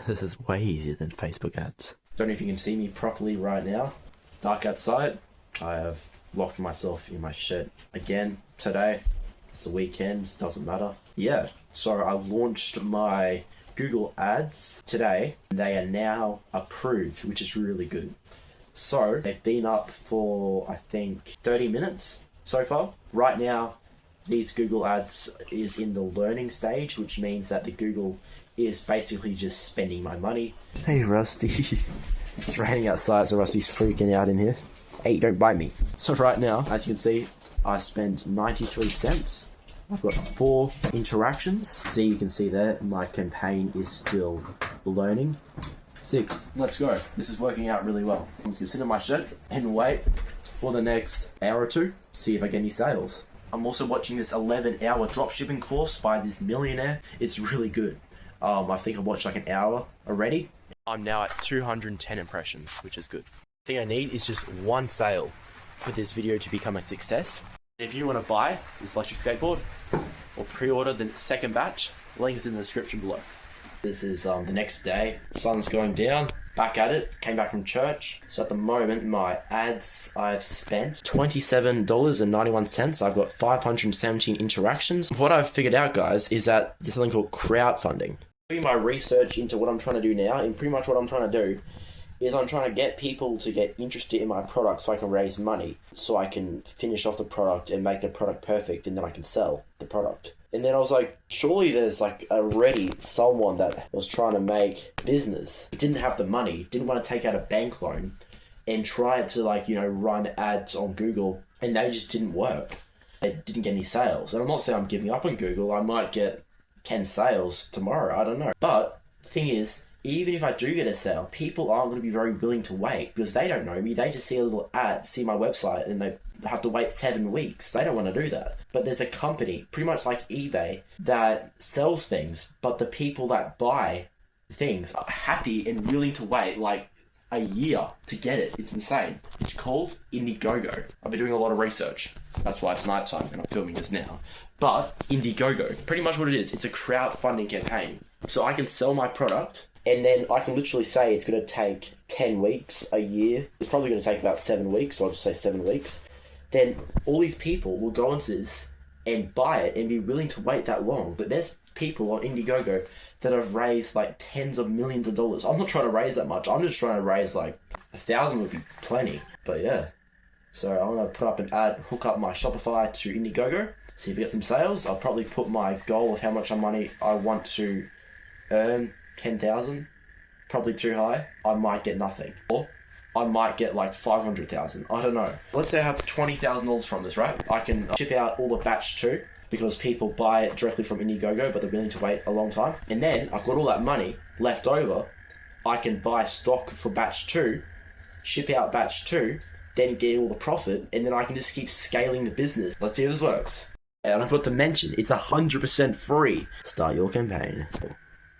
This is way easier than Facebook ads. Don't know if you can see me properly right now. It's dark outside. I have locked myself in my shed again today. It's the weekend, doesn't matter. Yeah, so I launched my Google ads today. They are now approved, which is really good. So they've been up for, I think, 30 minutes so far. Right now, these Google ads is in the learning stage, which means that the Google is basically just spending my money. Hey, Rusty. It's raining outside, so Rusty's freaking out in here. Hey, don't bite me. So right now, as you can see, I spent 93 cents. I've got 4 interactions. See, you can see there, my campaign is still learning. Sick. Let's go. This is working out really well. I'm just gonna sit in my shed and wait for the next hour or 2, see if I get any sales. I'm also watching this 11-hour dropshipping course by this millionaire. It's really good. I think I watched like an hour already. I'm now at 210 impressions, which is good. The thing I need is just one sale for this video to become a success. If you want to buy this electric skateboard or pre-order the second batch, link is in the description below. This is the next day. Sun's going down. Back at it. Came back from church. So at the moment, my ads, I've spent $27.91. I've got 517 interactions. What I've figured out, guys, is that there's something called crowdfunding. Doing my research into what I'm trying to do now, and pretty much what I'm trying to do is I'm trying to get people to get interested in my product so I can raise money, so I can finish off the product and make the product perfect, and then I can sell the product. And then I was like, surely there's like already someone that was trying to make business, didn't have the money, didn't want to take out a bank loan and tried to like, you know, run ads on Google, and they just didn't work. They didn't get any sales. And I'm not saying I'm giving up on Google. I might get 10 sales tomorrow, I don't know. But the thing is, even if I do get a sale, people aren't going to be very willing to wait because they don't know me. They just see a little ad, see my website, and they have to wait 7 weeks. They don't want to do that. But there's a company, pretty much like eBay, that sells things, but the people that buy things are happy and willing to wait like a year to get it. It's insane. It's called Indiegogo. I've been doing a lot of research. That's why it's nighttime and I'm filming this now. But Indiegogo, pretty much what it is, it's a crowdfunding campaign. So I can sell my product, and then I can literally say it's going to take 10 weeks, a year. It's probably going to take about 7 weeks, so I'll just say 7 weeks. Then all these people will go into this and buy it and be willing to wait that long. But there's people on Indiegogo that have raised like tens of millions of dollars. I'm not trying to raise that much. I'm just trying to raise like 1,000 would be plenty. But yeah. So I'm going to put up an ad, hook up my Shopify to Indiegogo, see if we get some sales. I'll probably put my goal of how much money I want to earn, 10,000. Probably too high. I might get nothing. Or I might get like 500,000. I don't know. Let's say I have $20,000 from this, right? I can ship out all the batch 2 because people buy it directly from Indiegogo, but they're willing to wait a long time. And then I've got all that money left over. I can buy stock for batch 2, ship out batch 2, then get all the profit, and then I can just keep scaling the business. Let's see if this works. And I forgot to mention, it's 100% free. Start your campaign.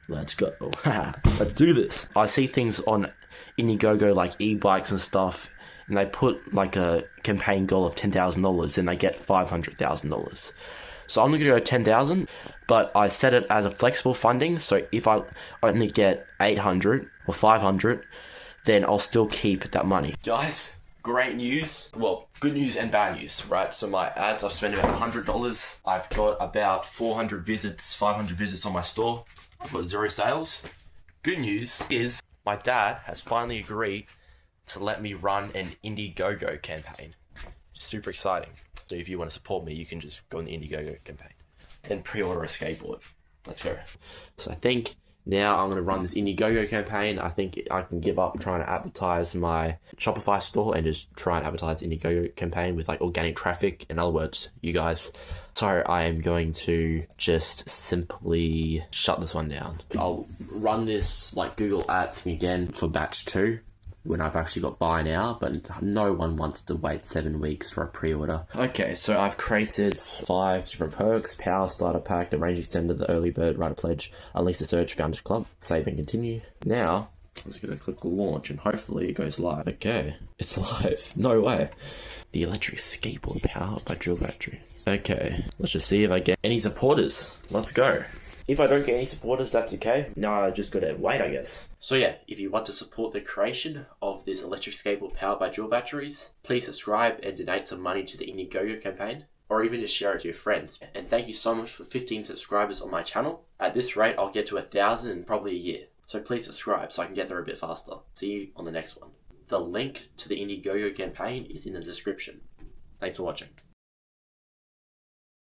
Let's go. Let's do this. I see things on Indiegogo like e-bikes and stuff, and they put like a campaign goal of $10,000 and they get $500,000. So I'm going to go 10,000, but I set it as a flexible funding. So if I only get 800 or 500, then I'll still keep that money. Guys, great news. Well, good news and bad news, right? So my ads, I've spent about $100. I've got about 400 visits, 500 visits on my store. I've got 0 sales. Good news is my dad has finally agreed to let me run an Indiegogo campaign. Super exciting. So if you want to support me, you can just go on the Indiegogo campaign. Then pre-order a skateboard. Let's go. So I think now I'm going to run this Indiegogo campaign. I think I can give up trying to advertise my Shopify store and just try and advertise the Indiegogo campaign with like organic traffic. In other words, you guys. So I am going to just simply shut this one down. I'll run this like Google ad thing again for batch 2 when I've actually got buy now, but no one wants to wait 7 weeks for a pre-order. Okay, so I've created 5 different perks: Power Starter Pack, the Range Extender, the Early Bird, Writer Pledge, Unleash the Surge, Founders Club. Save and continue. Now, I'm just going to click launch and hopefully it goes live. Okay, it's live. No way. The electric skateboard powered by Drill Battery. Okay, let's just see if I get any supporters. Let's go. If I don't get any supporters, that's okay. No, I just gotta wait, I guess. So yeah, if you want to support the creation of this electric skateboard powered by Drill Batteries, please subscribe and donate some money to the Indiegogo campaign, or even just share it to your friends. And thank you so much for 15 subscribers on my channel. At this rate, I'll get to 1,000 in probably a year. So please subscribe so I can get there a bit faster. See you on the next one. The link to the Indiegogo campaign is in the description. Thanks for watching.